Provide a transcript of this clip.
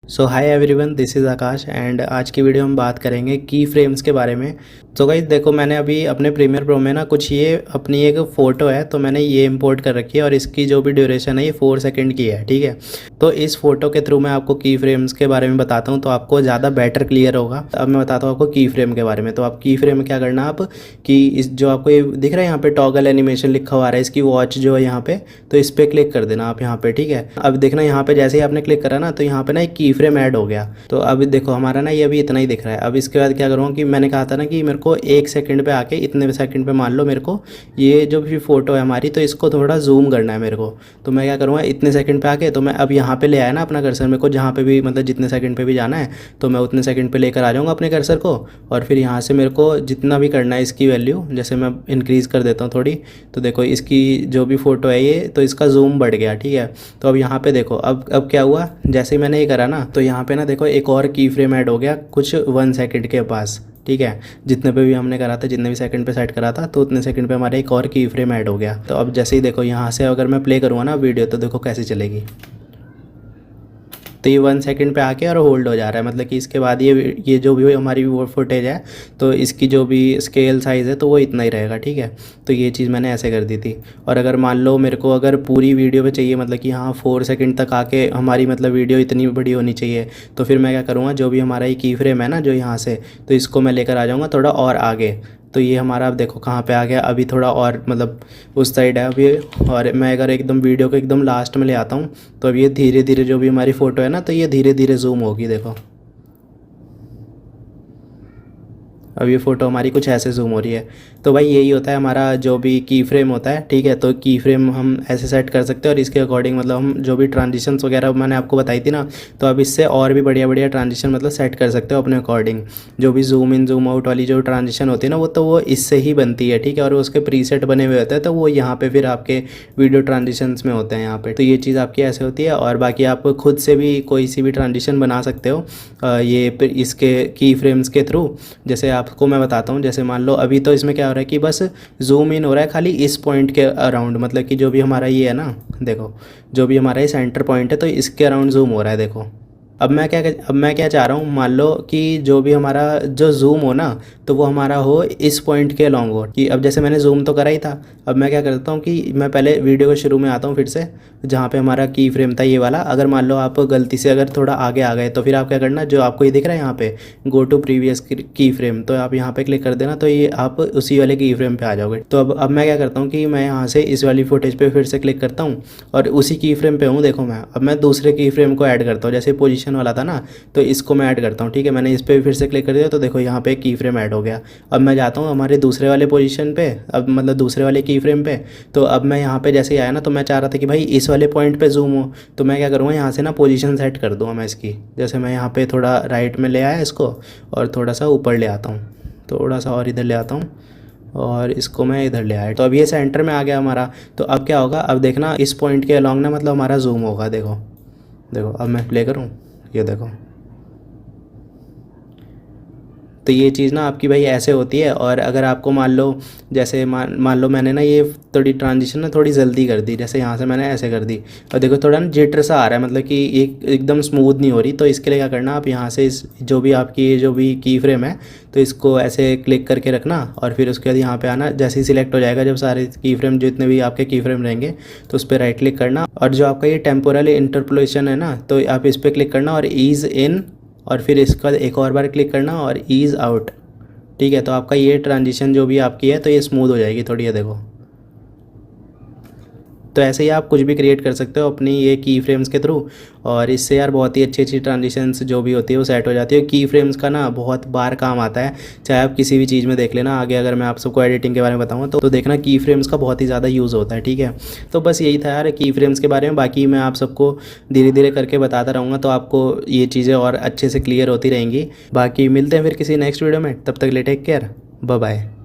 So hi everyone, this is Akash and आज की video हम बात करेंगे की फ्रेम्स के बारे में। तो गाइस देखो, मैंने अभी अपने प्रीमियर प्रो में ना कुछ ये अपनी एक फ़ोटो है तो मैंने ये इंपोर्ट कर रखी है और इसकी जो भी ड्यूरेशन है ये 4 सेकंड की है। ठीक है, तो इस फोटो के थ्रू मैं आपको की फ्रेम्स के बारे में बताता हूँ तो आपको ज़्यादा बेटर क्लियर होगा। अब मैं बताता हूँ आपको की फ्रेम के बारे में। तो आप की फ्रेम में क्या करना, आप कि इस जो आपको ये दिख रहा है यहाँ पे टॉगल एनिमेशन लिखा हुआ है, इसकी वॉच जो है यहाँ पे, तो इस पर क्लिक कर देना आप यहाँ पे। ठीक है, अब देखना यहाँ पे जैसे ही आपने क्लिक करा ना तो यहाँ पे ना एक की फ्रेम ऐड हो गया। तो अब देखो हमारा ना ये अभी इतना ही दिख रहा है। अब इसके बाद क्या करूँगा कि मैंने कहा था ना कि मेरे को 1 सेकंड पे आके, इतने सेकंड पे मान लो मेरे को ये जो भी फोटो है हमारी, तो इसको थोड़ा जूम करना है मेरे को। तो मैं क्या करूँगा, इतने सेकंड पे आके तो मैं अब यहाँ पे ले आया ना अपना कर्सर, मेरे को जहाँ पे भी मतलब जितने सेकंड पे भी जाना है तो मैं उतने सेकंड पे लेकर आ जाऊँगा अपने कर्सर को। और फिर यहाँ से मेरे को जितना भी करना है इसकी वैल्यू, जैसे मैं इंक्रीज़ कर देता हूँ थोड़ी, तो देखो इसकी जो भी फ़ोटो है ये, तो इसका जूम बढ़ गया। ठीक है, तो अब यहाँ पे देखो अब क्या हुआ, जैसे ही मैंने ये करा ना तो यहाँ पे ना देखो एक और की फ्रेम ऐड हो गया कुछ 1 सेकंड के पास। ठीक है, जितने पे भी हमने करा था, जितने भी सेकंड पे सेट करा था, तो उतने सेकंड पे हमारा एक और की फ्रेम ऐड हो गया। तो अब जैसे ही देखो यहाँ से अगर मैं प्ले करूँगा ना वीडियो, तो देखो कैसे चलेगी। तो ये 1 सेकंड पे आके और होल्ड हो जा रहा है, मतलब कि इसके बाद ये जो भी हमारी वो फुटेज है तो इसकी जो भी स्केल साइज़ है तो वो इतना ही रहेगा। ठीक है, तो ये चीज़ मैंने ऐसे कर दी थी। और अगर मान लो मेरे को अगर पूरी वीडियो पे चाहिए, मतलब कि हाँ 4 सेकंड तक आके हमारी मतलब वीडियो इतनी बड़ी होनी चाहिए, तो फिर मैं क्या करूँगा, जो भी हमारा ये की फ्रेम है ना जो यहाँ से, तो इसको मैं लेकर आ जाऊँगा थोड़ा और आगे। तो ये हमारा अब देखो कहाँ पे आ गया, अभी थोड़ा और मतलब उस साइड है अभी। और मैं अगर एकदम वीडियो को एकदम लास्ट में ले आता हूँ तो अब ये धीरे धीरे जो भी हमारी फ़ोटो है ना, तो ये धीरे धीरे जूम होगी। देखो अब ये फ़ोटो हमारी कुछ ऐसे जूम हो रही है। तो भाई यही होता है हमारा जो भी की फ्रेम होता है। ठीक है, तो की फ्रेम हम ऐसे सेट कर सकते हैं और इसके अकॉर्डिंग मतलब हम जो भी ट्रांजिशंस वगैरह मैंने आपको बताई थी ना, तो अब इससे और भी बढ़िया बढ़िया ट्रांजिशन मतलब सेट कर सकते हो अपने अकॉर्डिंग। जो भी जूम इन जूम आउट वाली जो ट्रांजिशन होती है ना, वो इससे ही बनती है। ठीक है, और उसके प्रीसेट बने हुए होते हैं, तो वो यहाँ पर फिर आपके वीडियो ट्रांजिशंस में होते हैं यहाँ पर। तो ये चीज़ आपकी ऐसे होती है। और बाकी आप खुद से भी कोई सी भी ट्रांजिशन बना सकते हो ये इसके की फ्रेम्स के थ्रू। जैसे आपको मैं बताता हूँ, जैसे मान लो अभी तो इसमें क्या हो रहा है कि बस जूम इन हो रहा है खाली इस पॉइंट के अराउंड, मतलब कि जो भी हमारा ये है ना, देखो जो भी हमारा ये सेंटर पॉइंट है तो इसके अराउंड जूम हो रहा है। देखो अब मैं क्या चाह रहा हूँ, मान लो कि जो भी हमारा जो जूम हो ना, तो वो हमारा हो इस पॉइंट के अलॉन्ग हो। कि अब जैसे मैंने जूम तो करा ही था, अब मैं क्या करता हूँ कि मैं पहले वीडियो के शुरू में आता हूँ फिर से, जहाँ पे हमारा की फ्रेम था ये वाला। अगर मान लो आप गलती से अगर थोड़ा आगे आ गए तो फिर आप क्या करना, जो आपको ये दिख रहा है यहाँ पे गो टू प्रीवियस की फ्रेम, तो आप यहाँ पे क्लिक कर देना, तो ये आप उसी वाले की फ्रेम पे आ जाओगे। तो अब मैं क्या करता हूँ कि मैं यहाँ से इस वाली फुटेज पे फिर से क्लिक करता हूँ और उसी की फ्रेम पे हूँ। देखो अब मैं दूसरे की फ्रेम को ऐड करता हूँ, जैसे पोजीशन वाला था ना, तो इसको मैं ऐड करता हूँ। ठीक है, मैंने इस पर फिर से क्लिक कर दिया तो देखो यहाँ पे की फ्रेम ऐड हो गया। अब मैं जाता हूँ हमारे दूसरे वाले पोजीशन पे, अब मतलब दूसरे वाले की फ्रेम पे। तो अब मैं यहाँ पे जैसे ही आया ना, तो मैं चाह रहा था कि भाई इस वाले पॉइंट पे जूम हो, तो मैं क्या करूँगा, यहाँ से ना पोजीशन सेट कर दूँगा मैं इसकी। जैसे मैं यहाँ पे थोड़ा राइट में ले आया इसको और थोड़ा सा ऊपर ले आता हूँ, थोड़ा सा और इधर ले आता हूँ और इसको मैं इधर ले आया, तो अब ये सेंटर में आ गया हमारा। तो अब क्या होगा, अब देखना इस पॉइंट के अलॉन्ग ना मतलब हमारा जूम होगा। देखो देखो अब मैं प्ले करूँ, ये देखो। तो ये चीज़ ना आपकी भाई ऐसे होती है। और अगर आपको मान लो, जैसे मान लो मैंने ना ये थोड़ी ट्रांजिशन ना थोड़ी जल्दी कर दी, जैसे यहाँ से मैंने ऐसे कर दी और देखो थोड़ा ना जिटर सा आ रहा है, मतलब कि एकदम स्मूथ नहीं हो रही। तो इसके लिए क्या करना, आप यहाँ से इस जो भी आपकी जो भी की फ्रेम है, तो इसको ऐसे क्लिक करके रखना और फिर उसके बाद यहाँ पे आना। जैसे ही सिलेक्ट हो जाएगा, जब सारे की फ्रेम जितने भी आपके की फ्रेम रहेंगे, तो उस पर राइट क्लिक करना और जो आपका ये टेम्पोरल इंटरपोलेशन है ना, तो आप इस पर क्लिक करना और ईज़ इन, और फिर इसका एक और बार क्लिक करना और ईज़ आउट। ठीक है, तो आपका ये ट्रांजिशन जो भी आपकी है तो ये स्मूथ हो जाएगी थोड़ी, है देखो। तो ऐसे ही आप कुछ भी क्रिएट कर सकते हो अपनी ये की फ्रेम्स के थ्रू। और इससे यार बहुत ही अच्छी अच्छी ट्रांजिशंस जो भी होती है वो सेट हो जाती है। की फ्रेम्स का ना बहुत बार काम आता है, चाहे आप किसी भी चीज़ में देख लेना। आगे अगर मैं आप सबको एडिटिंग के बारे में बताऊँगा तो देखना की फ्रेम्स का बहुत ही ज़्यादा यूज़ होता है। ठीक है, तो बस यही था यार की फ्रेम्स के बारे में। बाकी मैं आप सबको धीरे धीरे करके बताता रहूँगा, तो आपको ये चीज़ें और अच्छे से क्लियर होती रहेंगी। बाकी मिलते हैं फिर किसी नेक्स्ट वीडियो में, तब तक ले टेक केयर, बाय बाय।